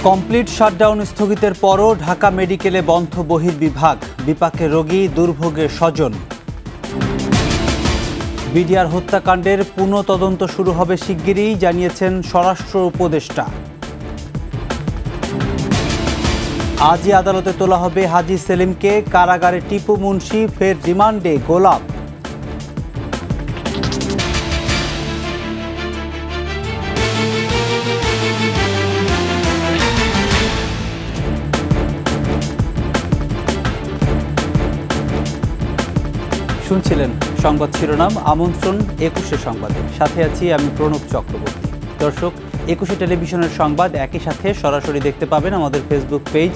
Complete shutdown স্থগিতের পরও ঢাকা মেডিকেলে বন্ধ বহির্বিভাগ, বিপাকে রোগী, দুর্ভোগে স্বজন। বিডিআর হত্যাকাণ্ডের পুনঃ তদন্ত শুরু হবে শিগগিরই, জানিয়েছেন স্বরাষ্ট্র উপদেষ্টা। আজই আদালতে তোলা হবে হাজী সেলিমকে, কারাগারে টিপু মুন্সি, ফের রিমান্ডে গোলাপ। শুনছিলেন সংবাদ শিরোনাম, আমন্ত্রণ ২১শে সংবাদে। সাথে আছি আমি প্রণব চক্রবর্তী। দর্শক, ২১শে টেলিভিশনের সংবাদ একই সাথে সরাসরি দেখতে পাবেন আমাদের ফেসবুক পেজ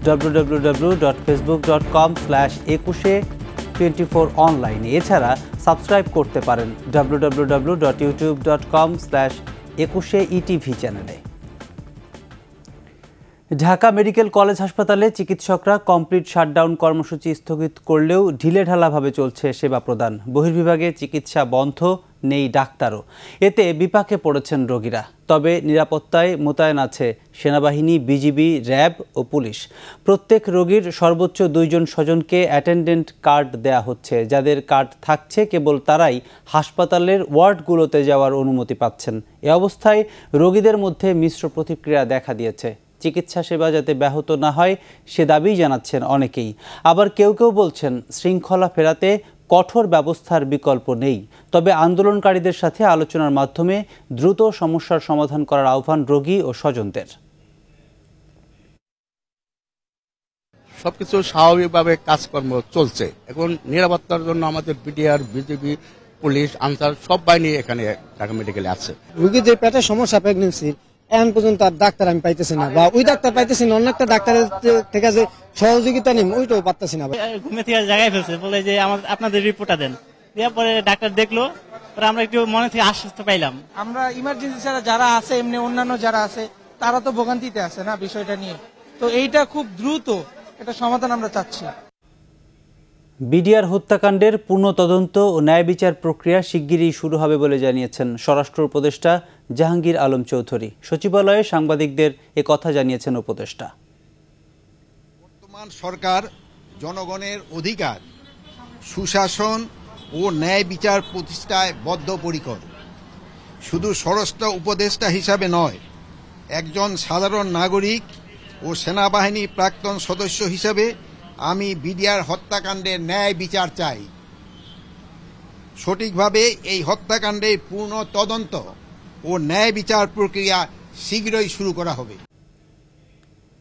www.facebook.com/21she24 অনলাইনে। এছাড়া সাবস্ক্রাইব করতে পারেন www.youtube.com/21sheetv চ্যানেলে। ঢাকা মেডিকেল কলেজ হাসপাতালে চিকিৎসকরা কমপ্লিট শাটডাউন কর্মসূচি স্থগিত করলেও ঢিলেঢালাভাবে চলছে সেবা প্রদান। বহির্বিভাগে চিকিৎসা বন্ধ, নেই ডাক্তারও। এতে বিপাকে পড়েছেন রোগীরা। তবে নিরাপত্তায় মোতায়েন আছে সেনাবাহিনী, বিজিবি, র্যাব ও পুলিশ। প্রত্যেক রোগীর সর্বোচ্চ ২ জন স্বজনকে অ্যাটেন্ডেন্ট কার্ড দেয়া হচ্ছে। যাদের কার্ড থাকছে কেবল তারাই হাসপাতালের ওয়ার্ডগুলোতে যাওয়ার অনুমতি পাচ্ছেন। এ অবস্থায় রোগীদের মধ্যে মিশ্র প্রতিক্রিয়া দেখা দিয়েছে। চিকিৎসা সেবা যাতে ব্যাহত না হয় সে দাবি জানাচ্ছেন অনেকেই। আবার কেউ কেউ বলছেন শৃঙ্খলা ফেরাতে কঠোর ব্যবস্থার বিকল্প নেই। তবে আন্দোলনকারীদের সাথে আলোচনার মাধ্যমে দ্রুত সমস্যার সমাধান করার আহ্বান রোগী ও স্বজনদের। সবকিছু স্বাভাবিকভাবে কাজকর্ম চলছে। এখন নিরাপত্তার জন্য আমাদের বিডিআর, বিজিবি, পুলিশ, আনসার সব বাহিনী এখানে ঢাকা মেডিকেলে আছে। রোগীর যে পেটের সমস্যা, প্রেগনেন্সি, এখন পর্যন্ত আর ডাক্তার আমি পাইতেছি না, বা ওই ডাক্তার পাইতেছি না, অন্য একটা ডাক্তারের থেকে যে সহযোগিতা নিই ওইটাও পারতেছি না। ঘুমে থেকে জায়গায় ফেলছে, বলে যে আপনাদের রিপোর্টটা দেন। দেওয়ার পরে ডাক্তার দেখলো, পরে আমরা একটু মনে থেকে আশ্বস্ত পাইলাম। আমরা ইমার্জেন্সি ছাড়া যারা আছে, এমনি অন্যান্য যারা আছে তারা তো ভোগান্তিতে আছে না বিষয়টা নিয়ে। তো এইটা খুব দ্রুত একটা সমাধান আমরা চাচ্ছি। বিডিআর হত্যাকাণ্ডের পূর্ণ তদন্ত ও ন্যায় বিচার প্রক্রিয়া শিগগিরই শুরু হবে বলে জানিয়েছেন স্বরাষ্ট্র উপদেষ্টা জাহাঙ্গীর আলম চৌধুরী। সচিবালয়ে সাংবাদিকদের এ কথা জানিয়েছেন উপদেষ্টা। বর্তমান সরকার জনগণের অধিকার, সুশাসন ও ন্যায় বিচার প্রতিষ্ঠায় বদ্ধপরিকর। শুধু স্বরাষ্ট্র উপদেষ্টা হিসাবে নয়, একজন সাধারণ নাগরিক ও সেনাবাহিনী প্রাক্তন সদস্য হিসাবে আমি বিডিআর হত্যাকাণ্ডের ন্যায় বিচার চাই। সঠিকভাবে এই হত্যাকাণ্ডের পূর্ণ তদন্ত ও ন্যায় বিচার প্রক্রিয়া শীঘ্রই শুরু করা হবে।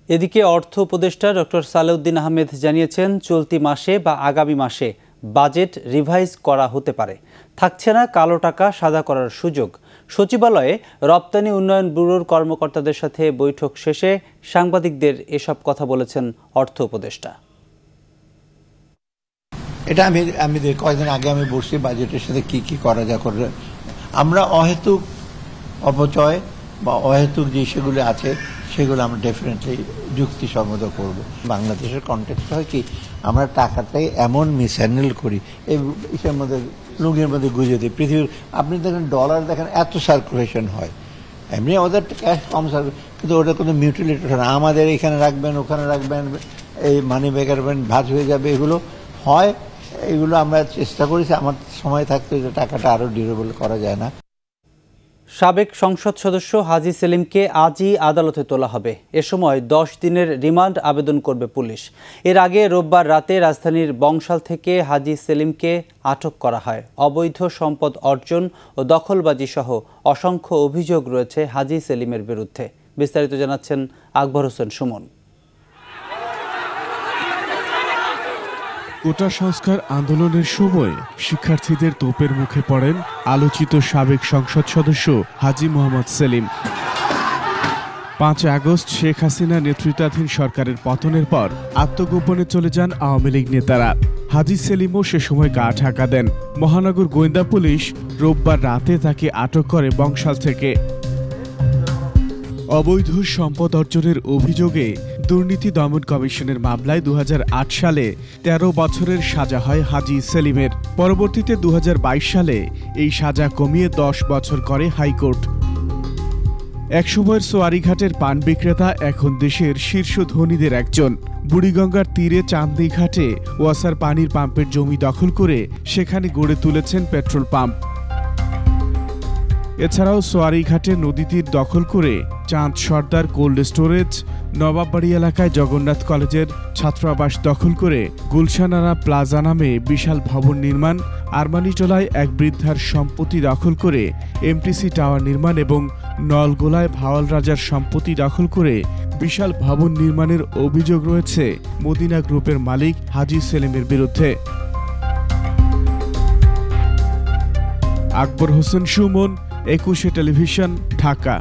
এদিকে অর্থ উপদেষ্টা ডক্টর সালেউদ্দিন আহমেদ জানিয়েছেন চলতি মাসে বা আগামী মাসে বাজেট রিভাইজ করা হতে পারে। থাকছে না কালো টাকা সাদা করার সুযোগ। সচিবালয়ে রপ্তানি উন্নয়ন ব্যুরোর কর্মকর্তাদের সাথে বৈঠক শেষে সাংবাদিকদের এসব কথা বলেছেন অর্থ উপদেষ্টা। এটা আমি কয়েকদিন আগে আমি বসছি বাজেটের সাথে কি করা যা করে। আমরা অহেতুক অপচয় বা অহেতুক যে সেগুলো আছে সেগুলো আমরা ডেফিনেটলি যুক্তিসম্মত করব। বাংলাদেশের কনটেক্সট হয় কি, আমরা টাকাটাই এমন মিসহ্যান্ডেল করি, এই ইসের মধ্যে লুঙ্গির মধ্যে গুঁজে দিই। পৃথিবীর আপনি দেখেন ডলার দেখেন এত সার্কুলেশন হয়, এমনি ওদের ক্যাশ কম সার্কুলেশন, কিন্তু ওটা কোনো মিউটিলিটি হয় না। আমাদের এখানে রাখবেন, ওখানে রাখবেন, এই মানি ব্যাগের ভাঁজ হয়ে যাবে, এগুলো হয়। এগুলো আমরা চেষ্টা করেছি আমার সময় থাকতে যে টাকাটা আরো ডিউরেবল করা যায় না। সাবেক সংসদ সদস্য হাজী সেলিমকে আজই আদালতে তোলা হবে। এ সময় 10 দিনের রিমান্ড আবেদন করবে পুলিশ। এর আগে রোববার রাতে রাজধানীর বংশাল থেকে হাজী সেলিমকে আটক করা হয়। অবৈধ সম্পদ অর্জন ও দখলবাজি সহ অসংখ্য অভিযোগ রয়েছে হাজী সেলিমের বিরুদ্ধে। বিস্তারিত জানাচ্ছেন আকবর হোসেন সুমন। কোটা সংস্কার আন্দোলনের সময় শিক্ষার্থীদের তোপের মুখে পড়েন আলোচিত সাবেক সংসদ সদস্য হাজী মোহাম্মদ সেলিম। 5 আগস্ট শেখ হাসিনা নেতৃত্বাধীন সরকারের পতনের পর আত্মগোপনে চলে যান আওয়ামী লীগ নেতারা। হাজী সেলিমও সে সময় গা ঢাকা দেন। মহানগর গোয়েন্দা পুলিশ রোববার রাতে তাকে আটক করে বংশাল থেকে। অবৈধ সম্পদ অর্জনের অভিযোগে দুর্নীতি দমন কমিশনের মামলায় 2008 সালে 13 বছরের সাজা হয় হাজী সেলিমের। পরবর্তীতে 2022 সালে এই সাজা কমিয়ে 10 বছর করে হাইকোর্ট। একসময়ের সোয়ারিঘাটের পান বিক্রেতা এখন দেশের শীর্ষ ধনীদের একজন। বুড়িগঙ্গার তীরে চান্দি ঘাটে ওয়াসার পানির পাম্পের জমি দখল করে সেখানে গড়ে তুলেছেন পেট্রোল পাম্প। এছাড়াও সোয়ারিঘাটে নদী তীর দখল করে চাঁদ সর্দার কোল্ড স্টোরেজ, নবাববাড়ি এলাকায় জগন্নাথ কলেজের ছাত্রাবাস দখল করে গুলশানারা প্লাজা নামে বিশাল ভবন নির্মাণ, আরমানিটোলায় এক বৃদ্ধার সম্পত্তি দখল করে এমটিসি টাওয়ার নির্মাণ এবং নলগোলায় ভাওয়াল রাজার সম্পত্তি দখল করে বিশাল ভবন নির্মাণের অভিযোগ রয়েছে মদিনা গ্রুপের মালিক হাজী সেলিমের বিরুদ্ধে। আকবর হোসেন সুমন, 21 টেলিভিশন, ঢাকা।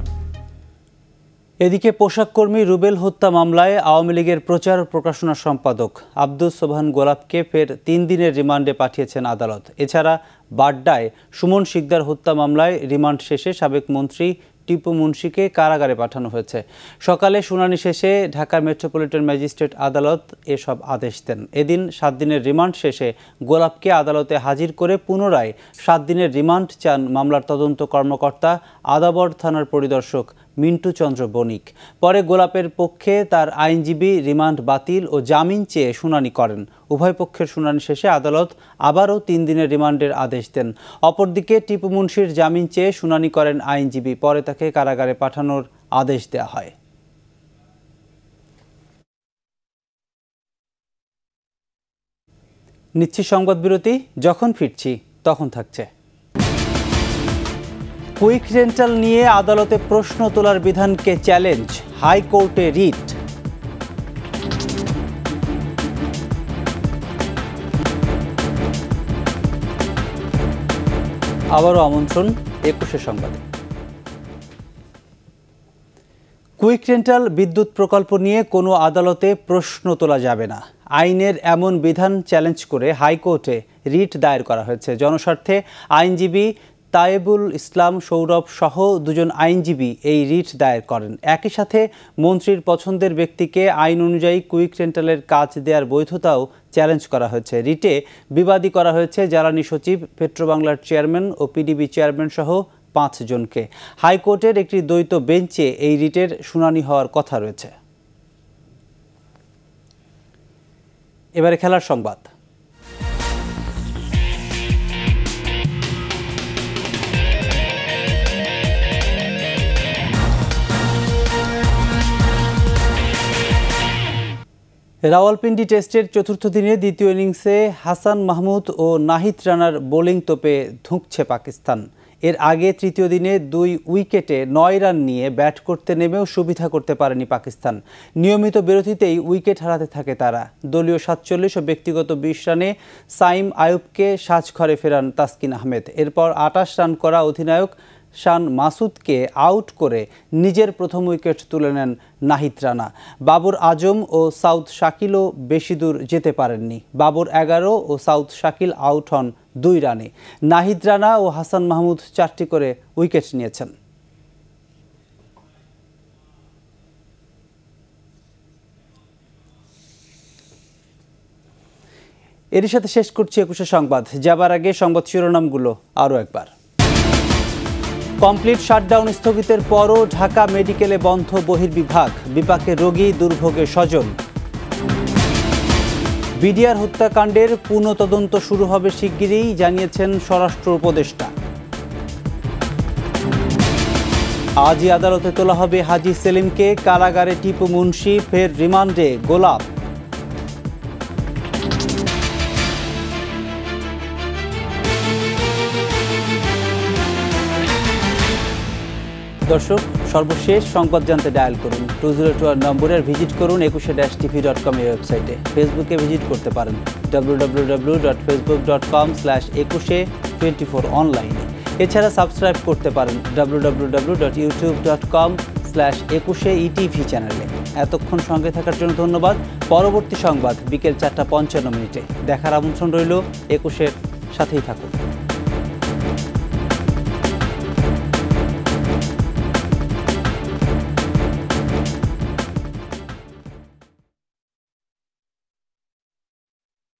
এদিকে পোশাক কর্মী রুবেল হত্যা মামলায় আওয়ামী লীগের প্রচার প্রকাশনা সম্পাদক আব্দুস সোবহান গোলাপকে ফের 3 দিনের রিমান্ডে পাঠিয়েছেন আদালত। এছাড়া বাড্ডায় সুমন শিকদার হত্যা মামলায় রিমান্ড শেষে সাবেক মন্ত্রী টিপু মুন্সিকে কারাগারে পাঠানো হয়েছে। সকালে শুনানি শেষে ঢাকা মেট্রোপলিটন ম্যাজিস্ট্রেট আদালত এসব আদেশ দেন। এদিন 7 দিনের রিমান্ড শেষে গোলাপকে আদালতে হাজির করে পুনরায় 7 দিনের রিমান্ড চান মামলার তদন্ত কর্মকর্তা আদাবর থানার পরিদর্শক মিন্টু চন্দ্র বণিক। পরে গোলাপের পক্ষে তার আইনজীবী রিমান্ড বাতিল ও জামিন চেয়ে শুনানি করেন। উভয় পক্ষের শুনানি শেষে আদালত আবারও 3 দিনের রিমান্ডের আদেশ দেন। অপরদিকে টিপু মুন্সির জামিন চেয়ে শুনানি করেন আইনজীবী। পরে তাকে কারাগারে পাঠানোর আদেশ দেওয়া হয়। নিচ্ছি সংবাদ বিরতি, যখন ফিরছি তখন থাকছে। কুইক রেন্টাল নিয়ে আদালতে প্রশ্ন তোলার বিধানকে চ্যালেঞ্জ, হাইকোর্টে রিট। আবারও আমন্ত্রণ 21 সংবাদে। কুইক রেন্টাল বিদ্যুৎ প্রকল্প নিয়ে কোনো আদালতে প্রশ্ন তোলা যাবে না, আইনের এমন বিধান চ্যালেঞ্জ করে হাইকোর্টে রিট দায়ের করা হয়েছে। জনস্বার্থে আইনজীবী তায়েবুল ইসলাম সৌরভ সহ 2 জন আইনজীবী এই রিট দায়ের করেন। একই সাথে মন্ত্রীর পছন্দের ব্যক্তিকে আইন অনুযায়ী কুইক রেন্টালের কাজ দেওয়ার বৈধতাও চ্যালেঞ্জ করা হয়েছে। রিটে বিবাদী করা হয়েছে জ্বালানি সচিব, পেট্রোবাংলার চেয়ারম্যান ও পিডিবি চেয়ারম্যান সহ 5 জনকে। হাইকোর্টের একটি দ্বৈত বেঞ্চে এই রিটের শুনানি হওয়ার কথা রয়েছে। এবারে খেলার সংবাদ। রাওয়ালপিন্ডি টেস্টের 4র্থ দিনে দ্বিতীয় ইনিংসে হাসান মাহমুদ ও নাহিদ রানার বোলিং তোপে ধুঁকছে পাকিস্তান। এর আগে তৃতীয় দিনে 2 উইকেটে 9 রান নিয়ে ব্যাট করতে নেমেও সুবিধা করতে পারেনি পাকিস্তান। নিয়মিত বিরতিতেই উইকেট হারাতে থাকে তারা। দলীয় 47 ও ব্যক্তিগত 20 রানে সাইম আয়ুবকে সাজঘরে ফেরান তাসকিন আহমেদ। এরপর 28 রান করা অধিনায়ক শান মাসুদকে আউট করে নিজের প্রথম উইকেট তুলে নেন নাহিদ রানা। বাবর আজম ও সাউদ শাকিলও বেশি দূর যেতে পারেননি। বাবর 11 ও সাউদ শাকিল আউট হন 2 রানে। নাহিদ রানা ও হাসান মাহমুদ 4টি করে উইকেট নিয়েছেন। এরই সাথে শেষ করছি 21 সংবাদ। যাবার আগে সংবাদ শিরোনামগুলো আরও একবার। কমপ্লিট শাটডাউন স্থগিতের পরও ঢাকা মেডিকেলে বন্ধ বহির্বিভাগ, বিপাকে রোগী, দুর্ভোগে স্বজন। বিডিআর হত্যাকাণ্ডের পুনঃ তদন্ত শুরু হবে শিগগিরই, জানিয়েছেন স্বরাষ্ট্র উপদেষ্টা। আজই আদালতে তোলা হবে হাজী সেলিমকে, কারাগারে টিপু মুন্সি, ফের রিমান্ডে গোলাপ। দর্শক, সর্বশেষ সংবাদ জানতে ডায়াল করুন 2021 নম্বরে, আর ভিজিট করুন 21-tv.com এই ওয়েবসাইটে। ফেসবুকে ভিজিট করতে পারেন www.facebook.com/2124 অনলাইনে। এছাড়া সাবস্ক্রাইব করতে পারেন www.youtube.com/21etv চ্যানেলে। এতক্ষণ সঙ্গে থাকার জন্য ধন্যবাদ। পরবর্তী সংবাদ বিকেল 4টা 55 মিনিটে দেখার আমন্ত্রণ রইল। 21-এর সাথেই থাকুন।